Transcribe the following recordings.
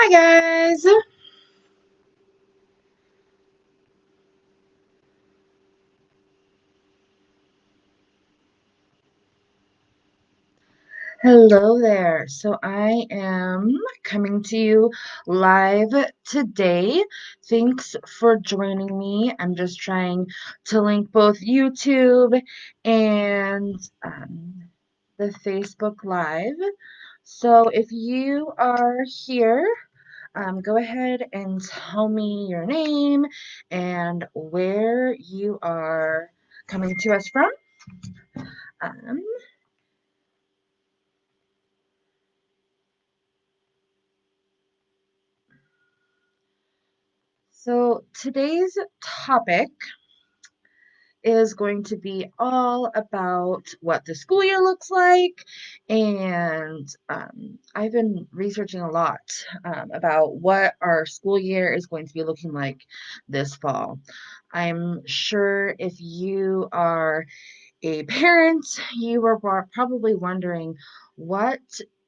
Hi guys. Hello there. So I am coming to you live today. Thanks for joining me. I'm just trying to link both YouTube and the Facebook Live. So if you are here, go ahead and tell me your name and where you are coming to us from. Um, So today's topic is going to be all about what the school year looks like, and I've been researching a lot about what our school year is going to be looking like this fall. I'm sure if you are a parent, you are probably wondering what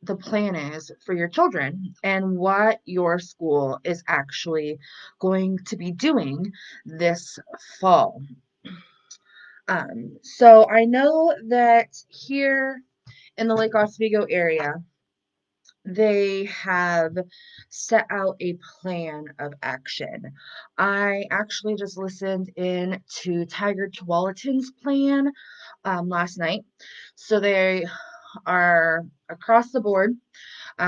the plan is for your children and what your school is actually going to be doing this fall. So I know that here in the Lake Oswego area, they have set out a plan of action. I actually just listened in to Tiger Tualatin's plan last night. So they are across the board,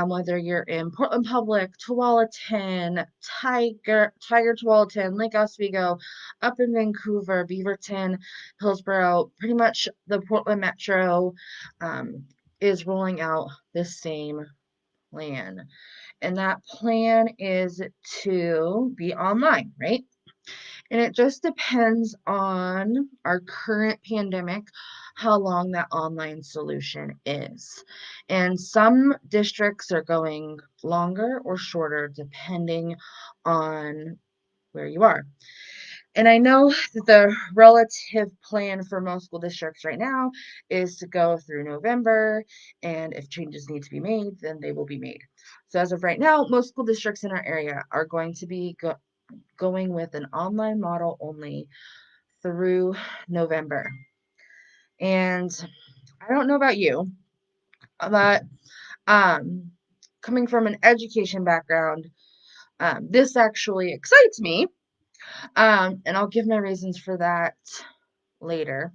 whether you're in Portland Public, Tualatin, Tiger Tualatin, Lake Oswego, up in Vancouver, Beaverton, Hillsborough, pretty much the Portland Metro is rolling out the same plan. And that plan is to be online, right? And it just depends on our current pandemic, how long that online solution is. And some districts are going longer or shorter depending on where you are. And I know that the relative plan for most school districts right now is to go through November, and if changes need to be made, then they will be made. So as of right now, most school districts in our area are going to be going with an online model only through November. And I don't know about you, but um, coming from an education background, this actually excites me. And I'll give my reasons for that later.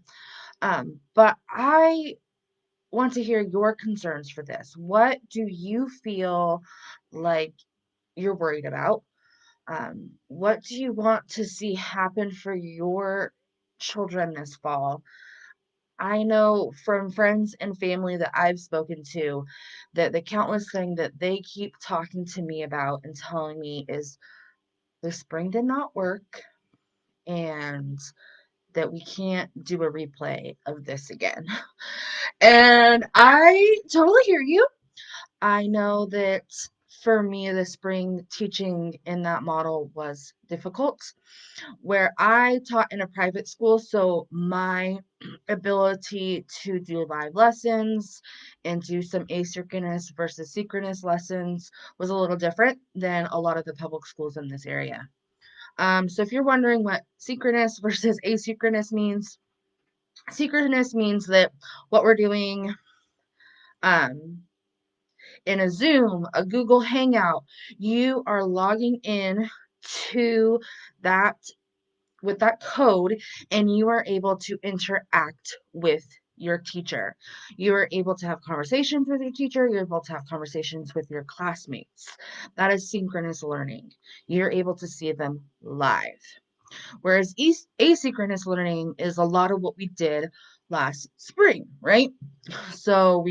But I want to hear your concerns for this. What do you feel like you're worried about? What do you want to see happen for your children this fall? I know from friends and family that I've spoken to that the countless thing that they keep talking to me about and telling me is the spring did not work and that we can't do a replay of this again. And I totally hear you. I know that for me, the spring teaching in that model was difficult, where I taught in a private school, so my ability to do live lessons and do some asynchronous versus synchronous lessons was a little different than a lot of the public schools in this area. So if you're wondering what synchronous versus asynchronous means, synchronous means that what we're doing um, in a Zoom, a Google Hangout, you are logging in to that with that code and you are able to interact with your teacher. You are able to have conversations with your teacher, you're able to have conversations with your classmates. That is synchronous learning. You're able to see them live. Whereas asynchronous learning is a lot of what we did last spring, right? So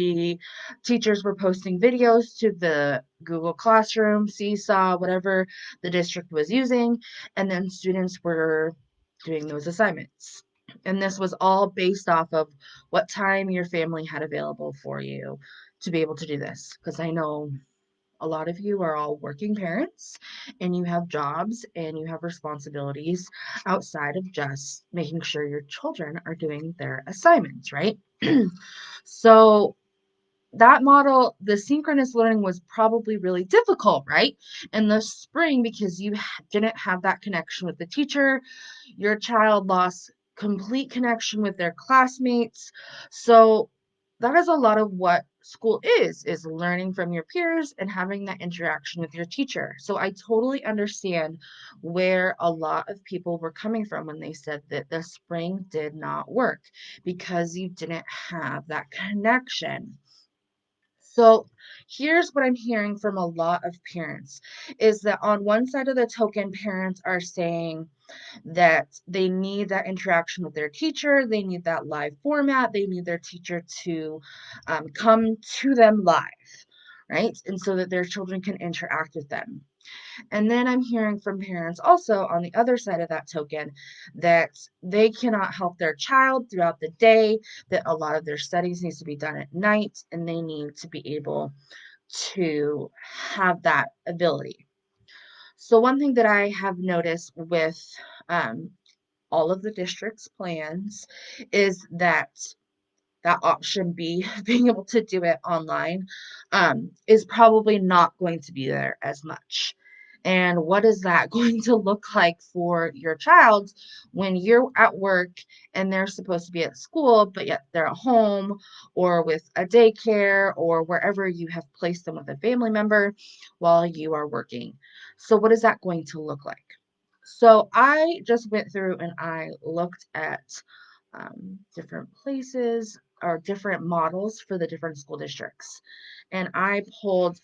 teachers were posting videos to the Google Classroom, Seesaw, whatever the district was using, and then students were doing those assignments. And this was all based off of what time your family had available for you to be able to do this. Because I know a lot of you are all working parents and you have jobs and you have responsibilities outside of just making sure your children are doing their assignments, right? So that model, the synchronous learning was probably really difficult, right? In the spring, because you didn't have that connection with the teacher, your child lost complete connection with their classmates. So that is a lot of what school is learning from your peers and having that interaction with your teacher. So I totally understand where a lot of people were coming from when they said that the spring did not work because you didn't have that connection. So here's what I'm hearing from a lot of parents is that on one side of the token, parents are saying that they need that interaction with their teacher, they need that live format, they need their teacher to come to them live, right? And so that their children can interact with them. And then I'm hearing from parents also on the other side of that token that they cannot help their child throughout the day, that a lot of their studies needs to be done at night, and they need to be able to have that ability. So one thing that I have noticed with um, all of the district's plans is that that option B, being able to do it online, is probably not going to be there as much. And what is that going to look like for your child when you're at work and they're supposed to be at school, but yet they're at home or with a daycare or wherever you have placed them with a family member while you are working? So, what is that going to look like? So, I just went through and I looked at different places or different models for the different school districts. And I pulled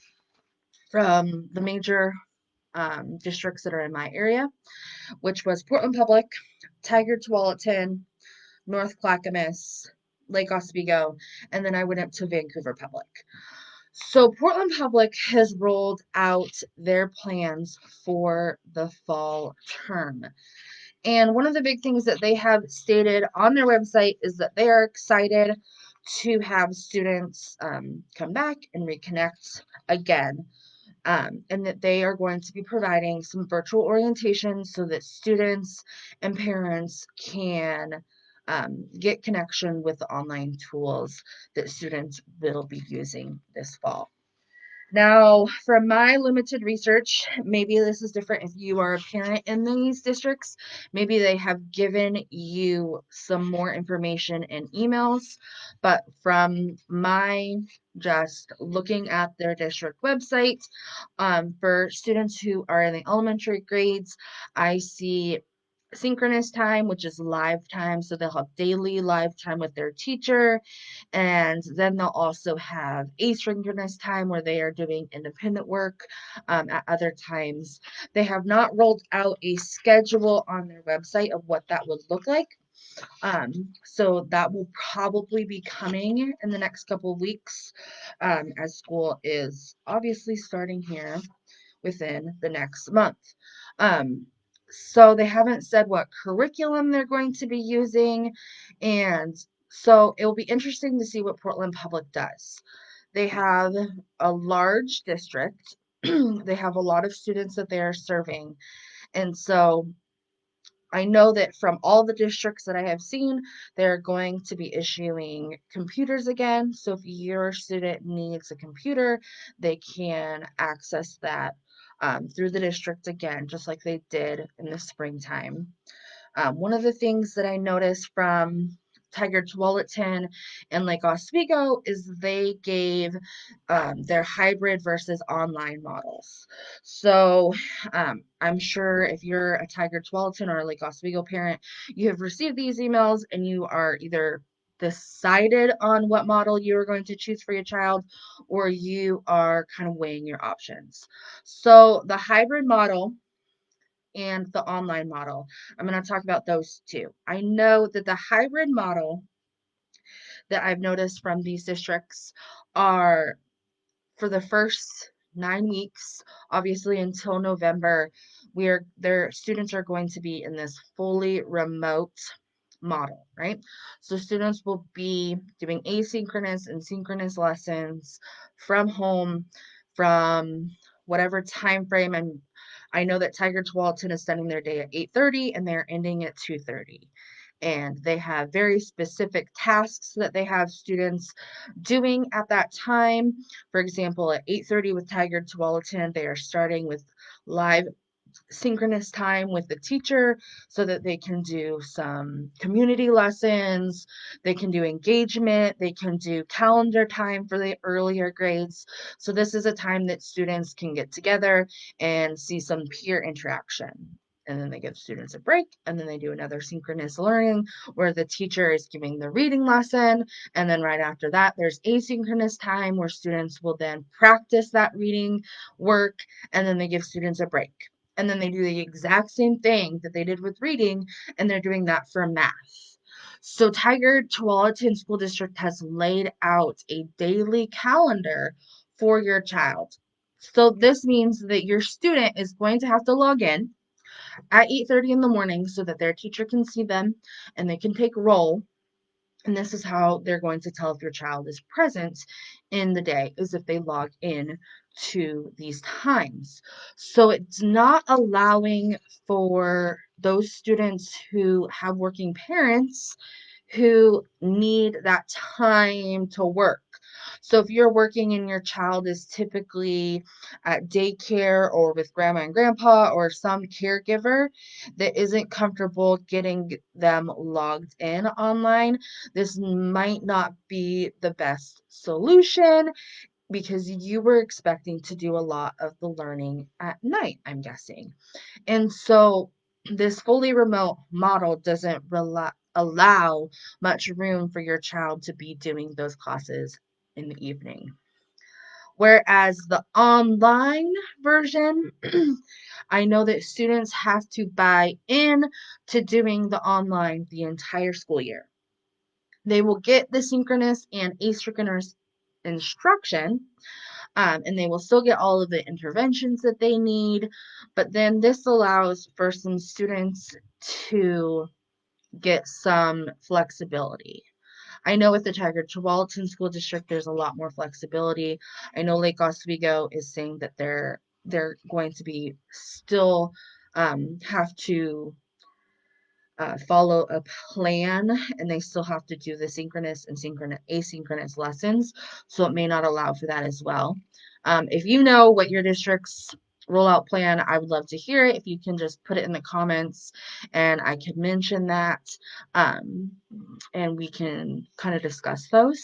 from the major districts that are in my area, which was Portland Public, Tigard Tualatin, North Clackamas, Lake Oswego, and then I went up to Vancouver Public. So Portland Public has rolled out their plans for the fall term. And one of the big things that they have stated on their website is that they are excited to have students come back and reconnect again. And that they are going to be providing some virtual orientation so that students and parents can get connection with the online tools that students will be using this fall. Now, from my limited research, maybe this is different if you are a parent in these districts. Maybe they have given you some more information in emails, but from my just looking at their district website, for students who are in the elementary grades, I see synchronous time, which is live time. So they'll have daily live time with their teacher. And then they'll also have asynchronous time where they are doing independent work at other times. They have not rolled out a schedule on their website of what that would look like. So that will probably be coming in the next couple of weeks as school is obviously starting here within the next month. Um, so they haven't said what curriculum they're going to be using. And so it will be interesting to see what Portland Public does. They have a large district. They have a lot of students that they are serving. And so I know that from all the districts that I have seen, they're going to be issuing computers again. So if your student needs a computer, they can access that through the district again, just like they did in the springtime. One of the things that I noticed from Tigard Tualatin and Lake Oswego is they gave their hybrid versus online models. So I'm sure if you're a Tigard Tualatin or a Lake Oswego parent, you have received these emails and you are either decided on what model you are going to choose for your child or you are kind of weighing your options. So the hybrid model and the online model. I'm going to talk about those two. I know that the hybrid model that I've noticed from these districts are for the first 9 weeks, obviously until November, their students are going to be in this fully remote model, right? So students will be doing asynchronous and synchronous lessons from home, from whatever time frame. And I know that Tigard Tualatin is starting their day at 8:30 and they're ending at 2:30. and they have very specific tasks that they have students doing at that time. For example, at 8:30 with Tigard Tualatin, they are starting with live synchronous time with the teacher so that they can do some community lessons, they can do engagement, they can do calendar time for the earlier grades. So this is a time that students can get together and see some peer interaction. And then they give students a break, and then they do another synchronous learning where the teacher is giving the reading lesson. And then right after that, there's asynchronous time where students will then practice that reading work, and then they give students a break. And then they do the exact same thing that they did with reading, and they're doing that for math. So Tigard Tualatin School District has laid out a daily calendar for your child. So this means that your student is going to have to log in at 8:30 in the morning so that their teacher can see them and they can take roll. And this is how they're going to tell if your child is present in the day, is if they log in to these times. So it's not allowing for those students who have working parents who need that time to work. So if you're working and your child is typically at daycare or with grandma and grandpa or some caregiver that isn't comfortable getting them logged in online, this might not be the best solution because you were expecting to do a lot of the learning at night, I'm guessing. And so this fully remote model doesn't allow much room for your child to be doing those classes in the evening. Whereas the online version, I know that students have to buy in to doing the online the entire school year. They will get the synchronous and asynchronous instruction, and they will still get all of the interventions that they need. But then this allows for some students to get some flexibility. I know with the Tigard Tualatin School District, there's a lot more flexibility. I know Lake Oswego is saying that they're going to be still have to follow a plan, and they still have to do the synchronous and asynchronous lessons. So it may not allow for that as well. If you know what your district's rollout plan, I would love to hear it. If you can just put it in the comments and I can mention that, um, and we can kind of discuss those.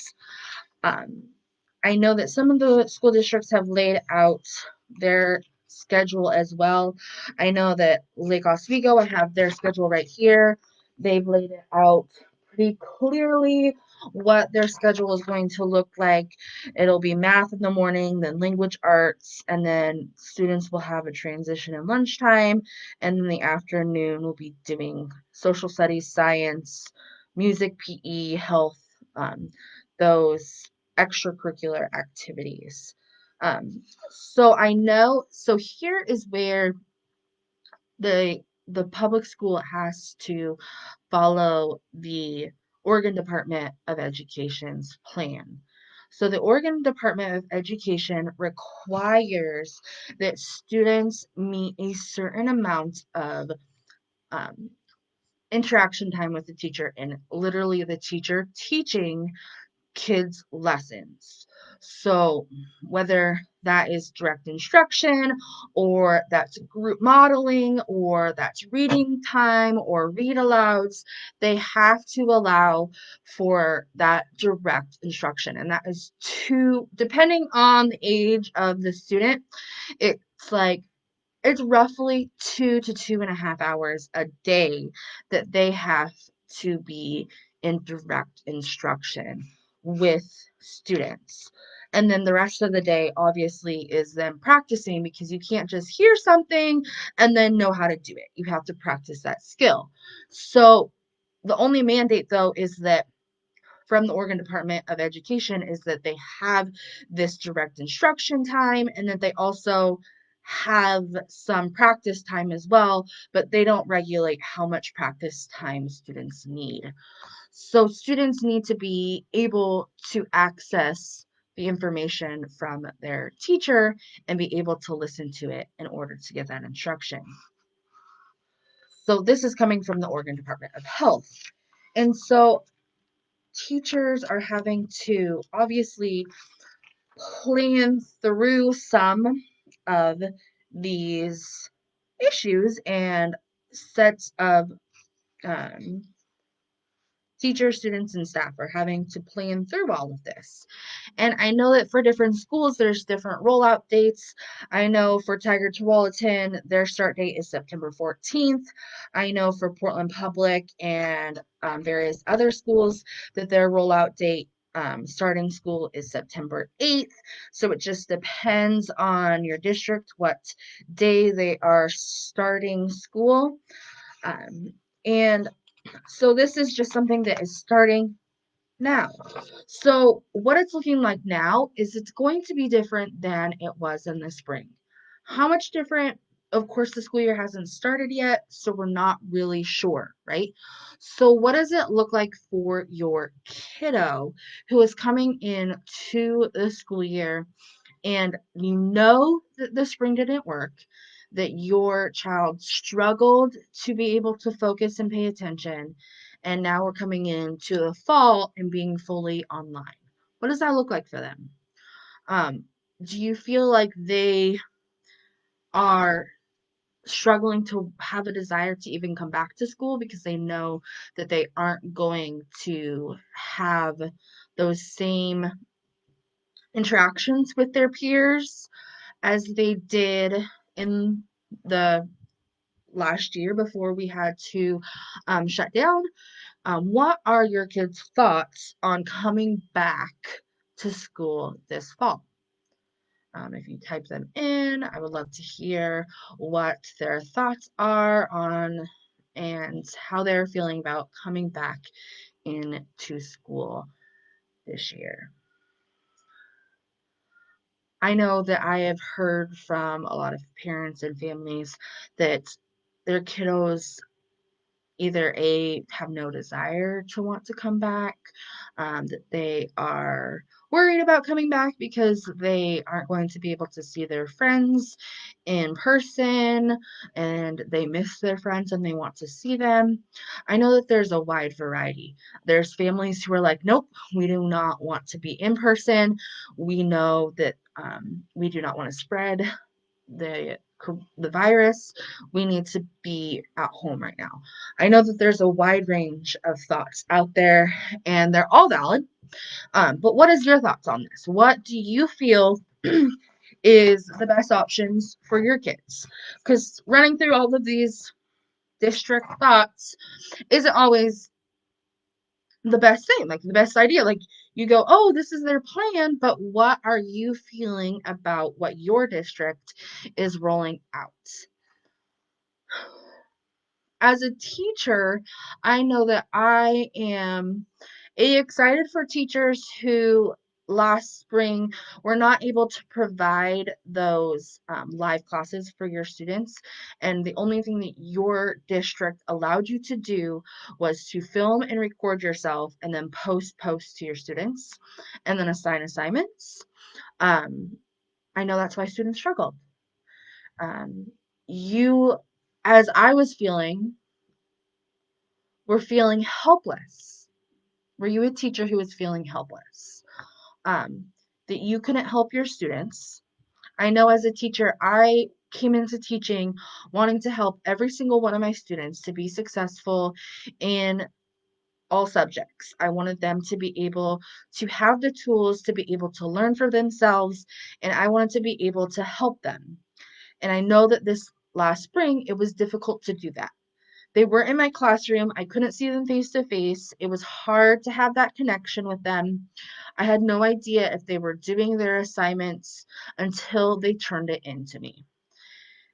Um, I know that some of the school districts have laid out their schedule as well. I know that Lake Oswego, I have their schedule right here. They've laid it out pretty clearly what their schedule is going to look like. It'll be math in the morning, then language arts, and then students will have a transition in lunchtime, and in the afternoon we'll be doing social studies, science, music, PE, health, those extracurricular activities. So I know, so here is where the public school has to follow the Oregon Department of Education's plan. So the Oregon Department of Education requires that students meet a certain amount of um, interaction time with the teacher and literally the teacher teaching kids lessons. So whether that is direct instruction or that's group modeling or that's reading time or read alouds, they have to allow for that direct instruction. And that is depending on the age of the student, it's like it's roughly 2 to 2.5 hours a day that they have to be in direct instruction with students. And then the rest of the day, obviously, is them practicing because you can't just hear something and then know how to do it. You have to practice that skill. So the only mandate, though, is that from the Oregon Department of Education is that they have this direct instruction time and that they also have some practice time as well, but they don't regulate how much practice time students need. So students need to be able to access the information from their teacher and be able to listen to it in order to get that instruction. So this is coming from the Oregon Department of Health. And so teachers are having to obviously plan through some of these issues and sets of um, teachers, students, and staff are having to plan through all of this. And I know that for different schools, there's different rollout dates. I know for Tiger Tualatin, their start date is September 14th. I know for Portland Public and various other schools that their rollout date starting school is September 8th. So it just depends on your district what day they are starting school. And so this is just something that is starting now. So what it's looking like now is it's going to be different than it was in the spring. How much different? Of course, the school year hasn't started yet, so we're not really sure, right? So what does it look like for your kiddo who is coming in to the school year and you know that the spring didn't work, that your child struggled to be able to focus and pay attention, and now we're coming into the fall and being fully online? What does that look like for them? Um, do you feel like they are struggling to have a desire to even come back to school because they know that they aren't going to have those same interactions with their peers as they did in the last year before we had to shut down? What are your kids' thoughts on coming back to school this fall? If you type them in, I would love to hear what their thoughts are on and how they're feeling about coming back into school this year. I know that I have heard from a lot of parents and families that their kiddos either A, have no desire to want to come back, that they are worried about coming back because they aren't going to be able to see their friends in person and they miss their friends and they want to see them. I know that there's a wide variety. There's families who are like, nope, we do not want to be in person. We know that we do not want to spread the the virus. We need to be at home right now. I know that there's a wide range of thoughts out there, and they're all valid. But what is your thoughts on this? What do you feel is the best options for your kids? Because running through all of these district thoughts isn't always the best thing, like the best idea. Like you go, oh, this is their plan, but what are you feeling about what your district is rolling out? As a teacher, I know that I am excited for teachers who last spring were not able to provide those live classes for your students. And the only thing that your district allowed you to do was to film and record yourself and then post to your students and then assign assignments. Um, I know that's why students struggled. You, as I was feeling, were feeling helpless. Were you a teacher who was feeling helpless? Um, that you couldn't help your students? I know as a teacher, I came into teaching wanting to help every single one of my students to be successful in all subjects. I wanted them to be able to have the tools to be able to learn for themselves, and I wanted to be able to help them. And I know that this last spring, it was difficult to do that. They were in my classroom. I couldn't see them face to face. It was hard to have that connection with them. I had no idea if they were doing their assignments until they turned it in to me.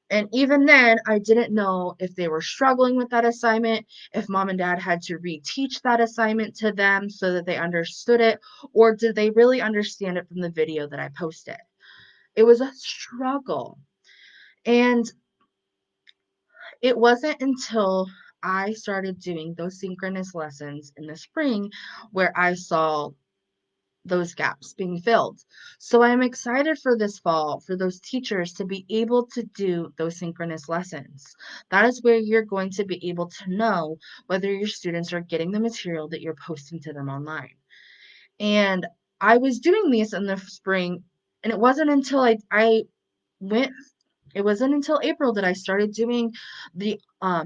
And even then, I didn't know if they were struggling with that assignment, if mom and dad had to reteach that assignment to them so that they understood it, or did they really understand it from the video that I posted? It was a struggle. And it wasn't until I started doing those synchronous lessons in the spring where I saw those gaps being filled. So I'm excited for this fall for those teachers to be able to do those synchronous lessons. That is where you're going to be able to know whether your students are getting the material that you're posting to them online. And I was doing these in the spring, and it went wasn't until April that I started doing the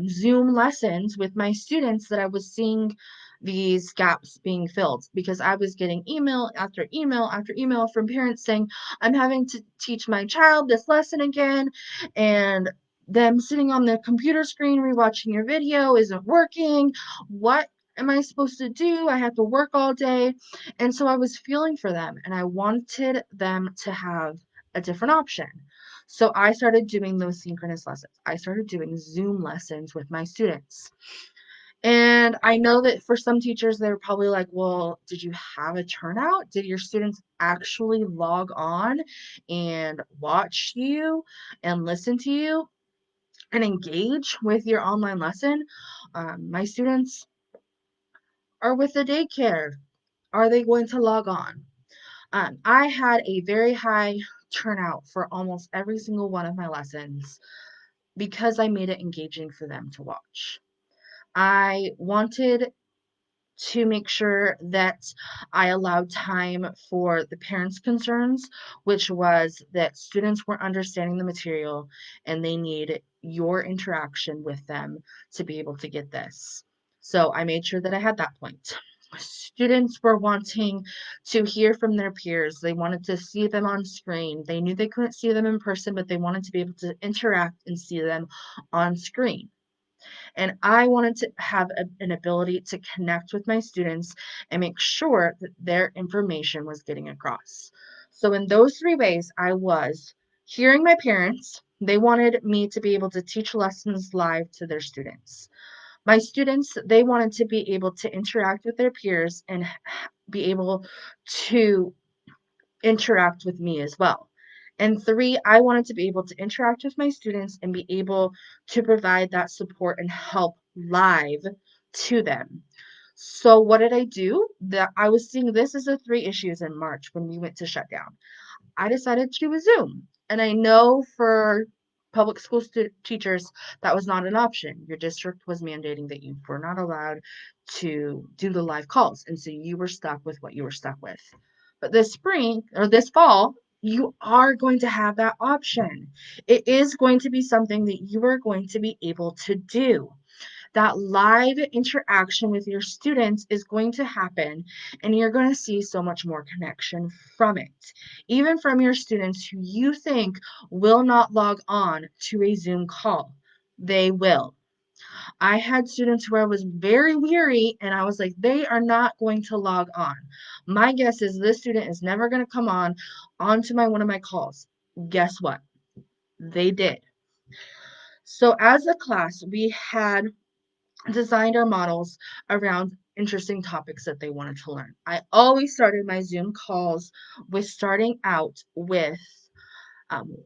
Zoom lessons with my students that I was seeing these gaps being filled, because I was getting email after email after email from parents saying, I'm having to teach my child this lesson again, and them sitting on the computer screen rewatching your video isn't working. What am I supposed to do? I have to work all day. And so I was feeling for them, and I wanted them to have a different option. So I started doing those synchronous lessons. I started doing Zoom lessons with my students. And I know that for some teachers, they're probably like, well, did you have a turnout? Did your students actually log on and watch you and listen to you and engage with your online lesson? My students are with the daycare. Are they going to log on? I had a very high turnout for almost every single one of my lessons because I made it engaging for them to watch. I wanted to make sure that I allowed time for the parents' concerns, which was that students weren't understanding the material and they need your interaction with them to be able to get this. So I made sure that I had that point. Students were wanting to hear from their peers. They wanted to see them on screen. They knew they couldn't see them in person, but they wanted to be able to interact and see them on screen. And I wanted to have an ability to connect with my students and make sure that their information was getting across. So, in those three ways, I was hearing my parents. They wanted me to be able to teach lessons live to their students. My students, they wanted to be able to interact with their peers and be able to interact with me as well. And three, I wanted to be able to interact with my students and be able to provide that support and help live to them. So what did I do? That I was seeing this as the three issues in March when we went to shutdown. I decided to do a Zoom. And I know for public school teachers, that was not an option. Your district was mandating that you were not allowed to do the live calls. And so you were stuck with what you were stuck with. But this spring or this fall, you are going to have that option. It is going to be something that you are going to be able to do. That live interaction with your students is going to happen, and you're going to see so much more connection from it, even from your students who you think will not log on to a Zoom call. They will. I had students where I was very weary and I was like, they are not going to log on. My guess is this student is never going to come on onto one of my calls. Guess what? They did. So as a class, we had designed our models around interesting topics that they wanted to learn. I always started my Zoom calls with starting out with um,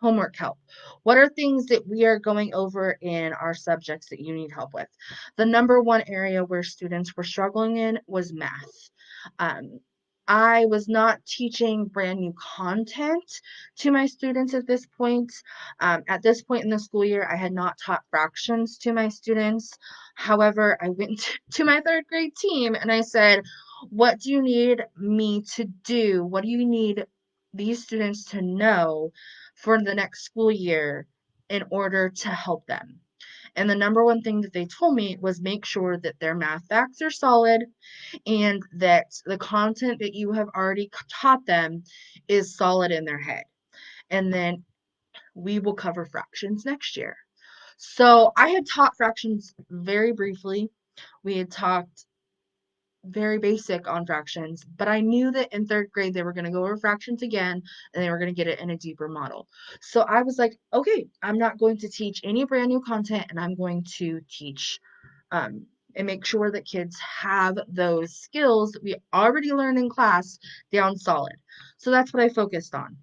homework help. What are things that we are going over in our subjects that you need help with? The number one area where students were struggling in was math. Um, I was not teaching brand new content to my students at this point. At this point in the school year, I had not taught fractions to my students. However, I went to my third grade team and I said, what do you need me to do? What do you need these students to know for the next school year in order to help them? And the number one thing that they told me was make sure that their math facts are solid and that the content that you have already taught them is solid in their head. And then we will cover fractions next year. So I had taught fractions very briefly. We had talked very basic on fractions, but I knew that in third grade they were going to go over fractions again and they were going to get it in a deeper model. So I was like, okay, I'm not going to teach any brand new content and I'm going to teach um, and make sure that kids have those skills that we already learned in class down solid. So that's what I focused on.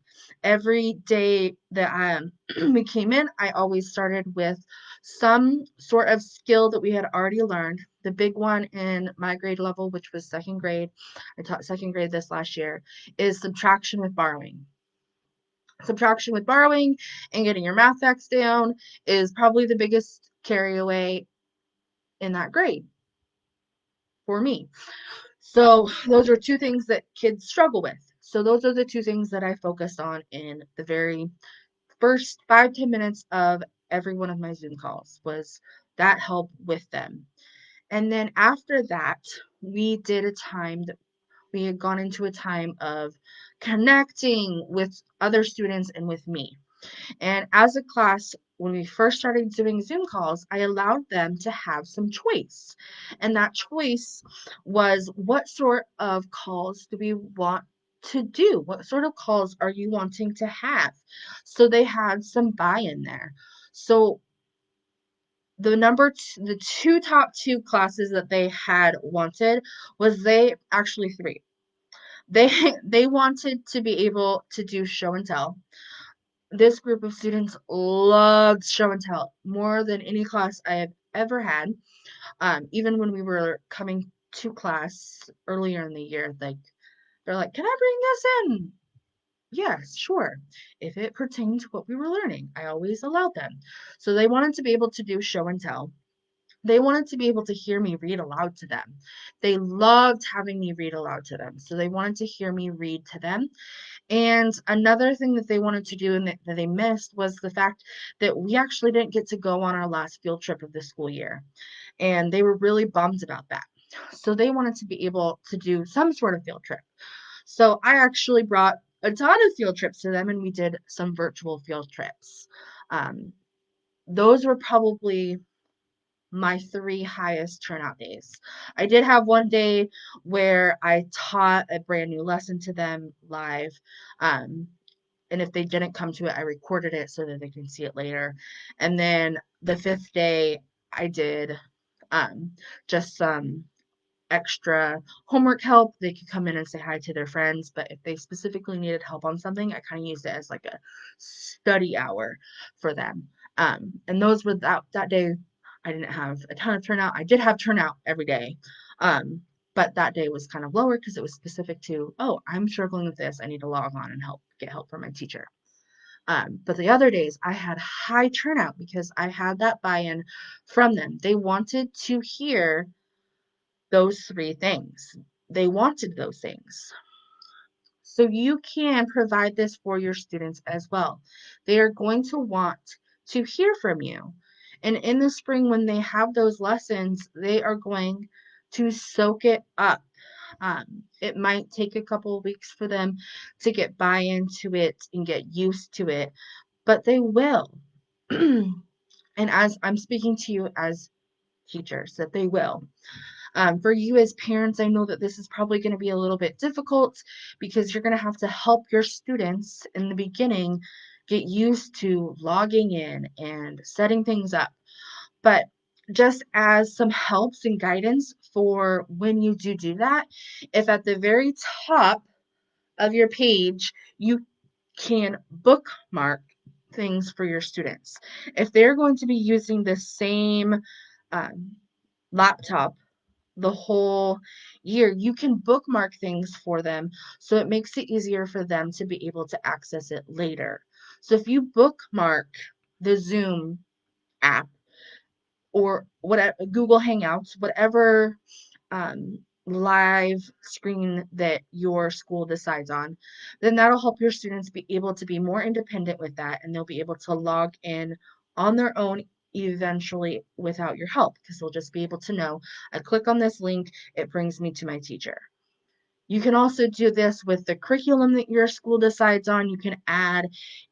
Every day that we came in, I always started with some sort of skill that we had already learned The big one in my grade level, which was second grade, I taught second grade this last year, is subtraction with borrowing. Subtraction with borrowing and getting your math facts down is probably the biggest carry away in that grade for me. So those are two things that kids struggle with. So those are the two things that I focused on in the very first 5-10 minutes of every one of my Zoom calls, was that help with them. And then after that, we did a time that we had gone into a time of connecting with other students and with me. And as a class, when we first started doing Zoom calls, I allowed them to have some choice. And that choice was, what sort of calls do we want to do? What sort of calls are you wanting to have? So they had some buy-in there. So the top two classes that they had wanted was, they actually three. They they wanted to be able to do show and tell. This group of students loved show and tell more than any class I have ever had. Even when we were coming to class earlier in the year, like they're like, "Can I bring this in?" Yes, sure. If it pertained to what we were learning, I always allowed them. So they wanted to be able to do show and tell. They wanted to be able to hear me read aloud to them. They loved having me read aloud to them. So they wanted to hear me read to them. And another thing that they wanted to do and that they missed was the fact that we actually didn't get to go on our last field trip of the school year. And they were really bummed about that. So they wanted to be able to do some sort of field trip. So I actually brought a ton of field trips to them, and we did some virtual field trips. Um, those were probably my 3 highest turnout days. I did have one day where I taught a brand new lesson to them live. Um, and if they didn't come to it, I recorded it so that they can see it later. And then the 5th day, I did just some extra homework help. They could come in and say hi to their friends, but if they specifically needed help on something, I kind of used it as like a study hour for them. And those were that day. I didn't have a ton of turnout. I did have turnout every day. But that day was kind of lower because it was specific to, oh, I'm struggling with this. I need to log on and get help from my teacher. But the other days I had high turnout because I had that buy-in from them. They wanted to hear those 3 things. They wanted those things. So you can provide this for your students as well. They are going to want to hear from you. And in the spring, when they have those lessons, they are going to soak it up. It might take a couple of weeks for them to get buy-into it and get used to it, but they will. And as I'm speaking to you as teachers, that they will. For you as parents, I know that this is probably going to be a little bit difficult because you're going to have to help your students in the beginning get used to logging in and setting things up. But just as some helps and guidance for when you do that, if at the very top of your page you can bookmark things for your students. If they're going to be using the same um, laptop the whole year, you can bookmark things for them so it makes it easier for them to be able to access it later. So if you bookmark the Zoom app or whatever, Google Hangouts, whatever live screen that your school decides on, then that'll help your students be able to be more independent with that, and they'll be able to log in on their own eventually without your help, because they'll just be able to know, I click on this link, it brings me to my teacher. You can also do this with the curriculum that your school decides on. You can add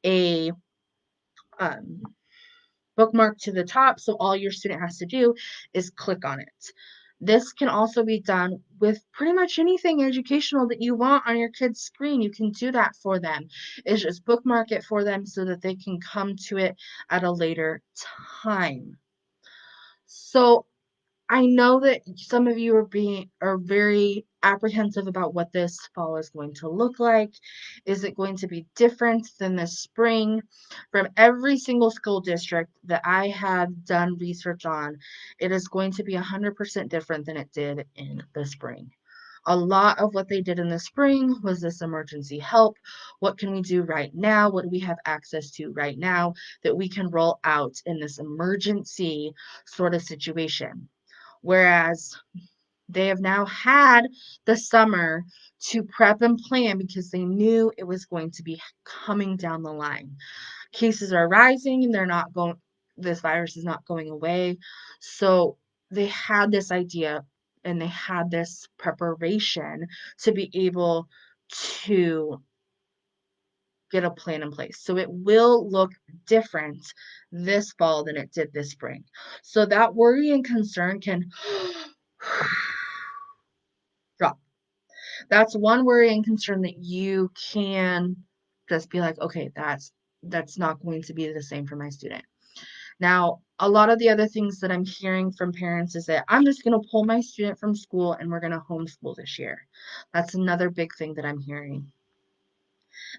a um, bookmark to the top, so all your student has to do is click on it. This can also be done with pretty much anything educational that you want on your kid's screen. You can do that for them. It's just bookmark it for them so that they can come to it at a later time. So I know that some of you are very apprehensive about what this fall is going to look like. Is it going to be different than the spring? From every single school district that I have done research on, it is going to be 100% different than it did in the spring. A lot of what they did in the spring was this emergency help. What can we do right now? What do we have access to right now that we can roll out in this emergency sort of situation? Whereas they have now had the summer to prep and plan because they knew it was going to be coming down the line. Cases are rising and this virus is not going away. So they had this idea and they had this preparation to be able to get a plan in place. So it will look different this fall than it did this spring. So that worry and concern can drop. That's one worry and concern that you can just be like, okay, that's not going to be the same for my student. Now, a lot of the other things that I'm hearing from parents is that I'm just going to pull my student from school and we're going to homeschool this year. That's another big thing that I'm hearing.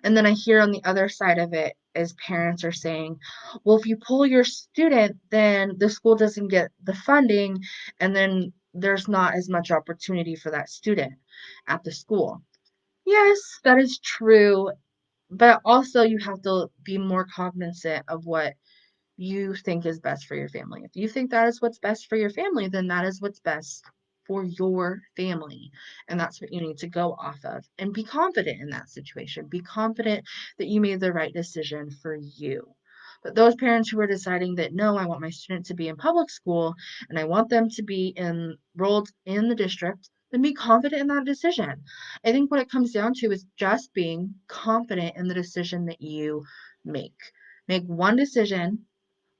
And then I hear on the other side of it is parents are saying, well, if you pull your student, then the school doesn't get the funding, and then there's not as much opportunity for that student at the school. Yes, that is true, but also you have to be more cognizant of what you think is best for your family. If you think that is what's best for your family, then that is what's best for your family. And that's what you need to go off of and be confident in that situation. Be confident that you made the right decision for you. But those parents who are deciding that no, I want my student to be in public school and I want them to be enrolled in the district, then be confident in that decision. I think what it comes down to is just being confident in the decision that you make. Make one decision,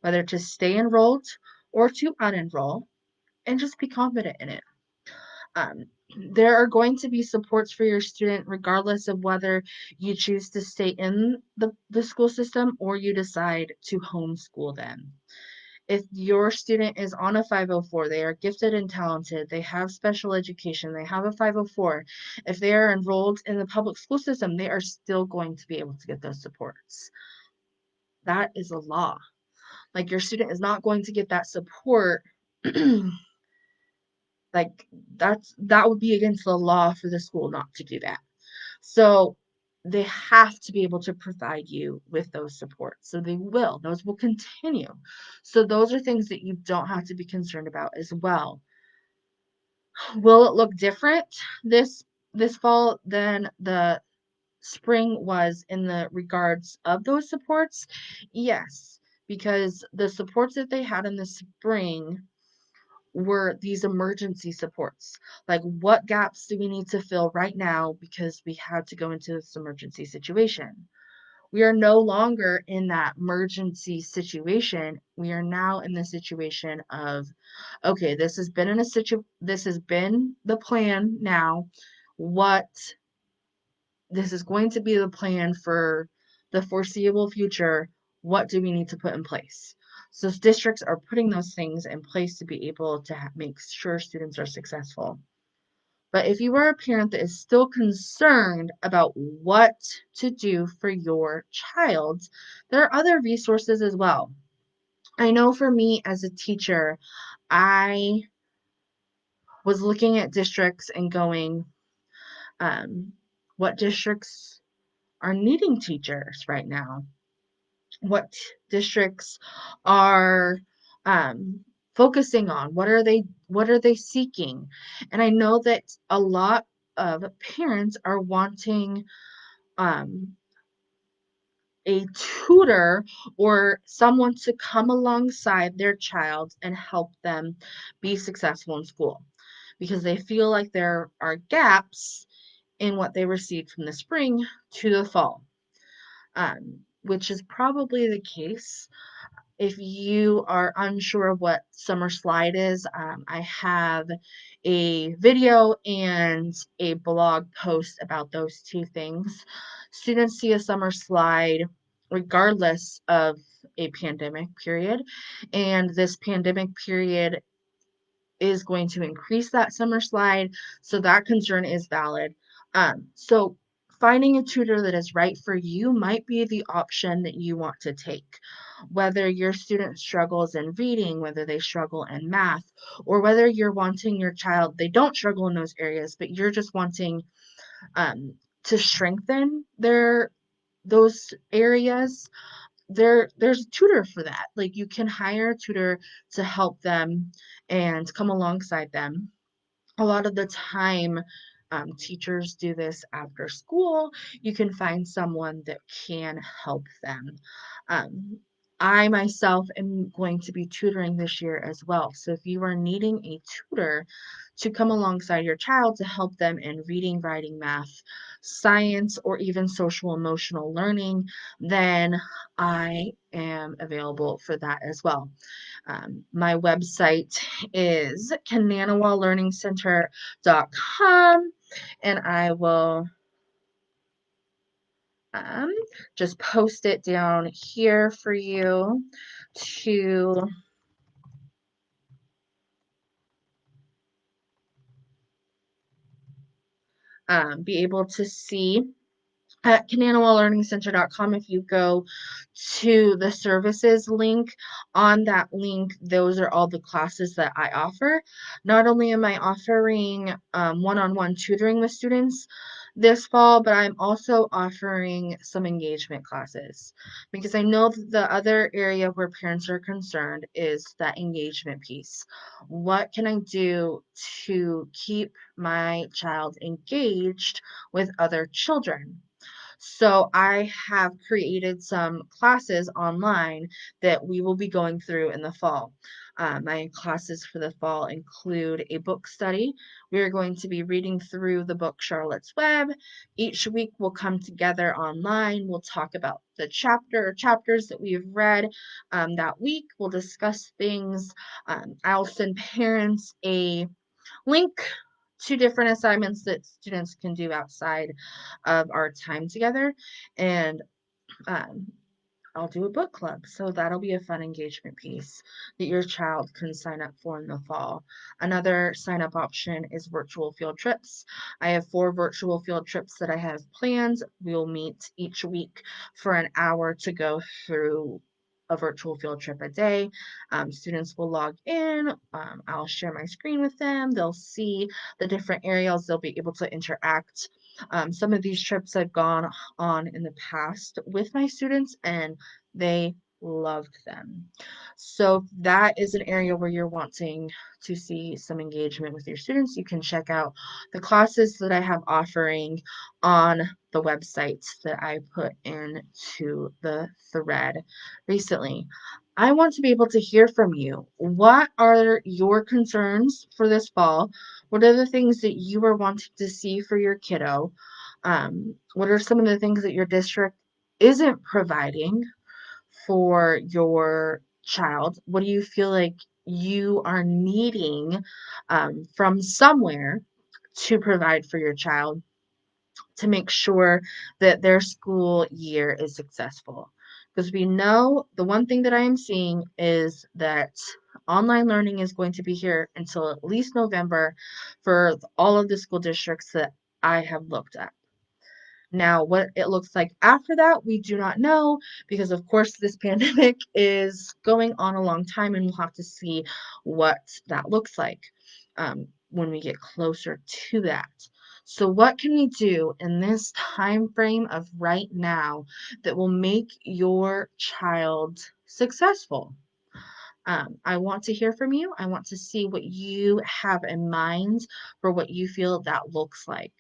whether to stay enrolled or to unenroll, and just be confident in it. Um, there are going to be supports for your student regardless of whether you choose to stay in the school system or you decide to homeschool them. If your student is on a 504, they are gifted and talented, they have special education, they have a 504, if they are enrolled in the public school system, they are still going to be able to get those supports. That is a law. Like your student is not going to get that support. Like that would be against the law for the school not to do that. So they have to be able to provide you with those supports. So those will continue. So those are things that you don't have to be concerned about as well. Will it look different this fall than the spring was in the regards of those supports? Yes, because the supports that they had in the spring were these emergency supports. Like, what gaps do we need to fill right now because we had to go into this emergency situation? We are no longer in that emergency situation. We are now in the situation of, okay, this has been the plan now. What this is going to be the plan for the foreseeable future. What do we need to put in place? So districts are putting those things in place to be able to make sure students are successful. But if you are a parent that is still concerned about what to do for your child, there are other resources as well. I know for me as a teacher, I was looking at districts and going, what districts are needing teachers right now? What districts are focusing on? What are they seeking? And I know that a lot of parents are wanting um, a tutor or someone to come alongside their child and help them be successful in school because they feel like there are gaps in what they received from the spring to the fall, which is probably the case. If you are unsure of what summer slide is, I have a video and a blog post about those two things. Students see a summer slide regardless of a pandemic period, and this pandemic period is going to increase that summer slide. So that concern is valid. So finding a tutor that is right for you might be the option that you want to take. Whether your student struggles in reading, whether they struggle in math, or whether you're wanting your child, they don't struggle in those areas, but you're just wanting to strengthen those areas, there's a tutor for that. Like, you can hire a tutor to help them and come alongside them. A lot of the time, teachers do this after school. You can find someone that can help them. Um, I myself am going to be tutoring this year as well. So if you are needing a tutor to come alongside your child to help them in reading, writing, math, science, or even social emotional learning, then I am available for that as well. My website is kananawalearningcenter.com, and I will um, just post it down here for you to be able to see at kananawalearningcenter.com. If you go to the services link, on that link, those are all the classes that I offer. Not only am I offering one-on-one tutoring with students this fall, but I'm also offering some engagement classes, because I know that the other area where parents are concerned is that engagement piece. What can I do to keep my child engaged with other children? So I have created some classes online that we will be going through in the fall. My classes for the fall include a book study. We are going to be reading through the book Charlotte's Web. Each week we'll come together online. We'll talk about the chapter or chapters that we've read that week. We'll discuss things. I'll send parents a link to different assignments that students can do outside of our time together. And um, I'll do a book club. So that'll be a fun engagement piece that your child can sign up for in the fall. Another sign up option is virtual field trips. I have 4 virtual field trips that I have planned. We'll meet each week for an hour to go through a virtual field trip a day. Students will log in. I'll share my screen with them. They'll see the different areas. They'll be able to interact. Some of these trips I've gone on in the past with my students, and they loved them. So that is an area where you're wanting to see some engagement with your students. You can check out the classes that I have offering on the websites that I put into the thread recently. I want to be able to hear from you. What are your concerns for this fall? What are the things that you are wanting to see for your kiddo? What are some of the things that your district isn't providing for your child? What do you feel like you are needing from somewhere to provide for your child to make sure that their school year is successful? Because we know the one thing that I am seeing is that online learning is going to be here until at least November for all of the school districts that I have looked at. Now, what it looks like after that, we do not know, because, of course, this pandemic is going on a long time, and we'll have to see what that looks like when we get closer to that. So, what can we do in this time frame of right now that will make your child successful? I want to hear from you. I want to see what you have in mind for what you feel that looks like.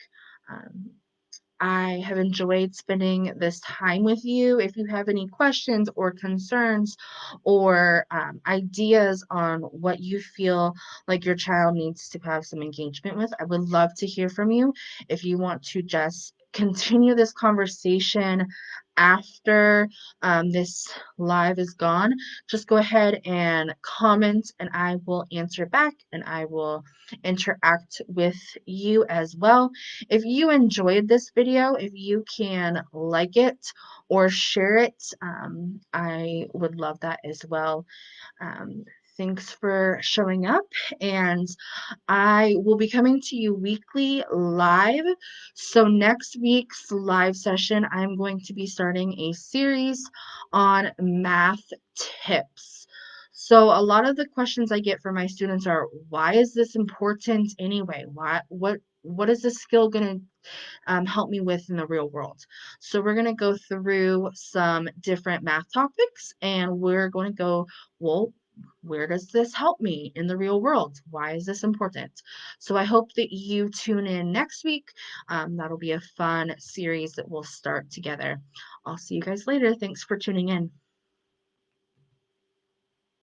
Um, I have enjoyed spending this time with you. If you have any questions or concerns or ideas on what you feel like your child needs to have some engagement with, I would love to hear from you. If you want to just continue this conversation after this live is gone, just go ahead and comment, and I will answer back, and I will interact with you as well. If you enjoyed this video, if you can like it or share it, I would love that as well. Um, Thanks for showing up, and I will be coming to you weekly live. So, next week's live session, I'm going to be starting a series on math tips. So, a lot of the questions I get from my students are, why is this important anyway? What is this skill going to help me with in the real world? So, we're going to go through some different math topics, and we're going to go, well, where does this help me in the real world? Why is this important? So I hope that you tune in next week. That'll be a fun series that we'll start together. I'll see you guys later. Thanks for tuning in.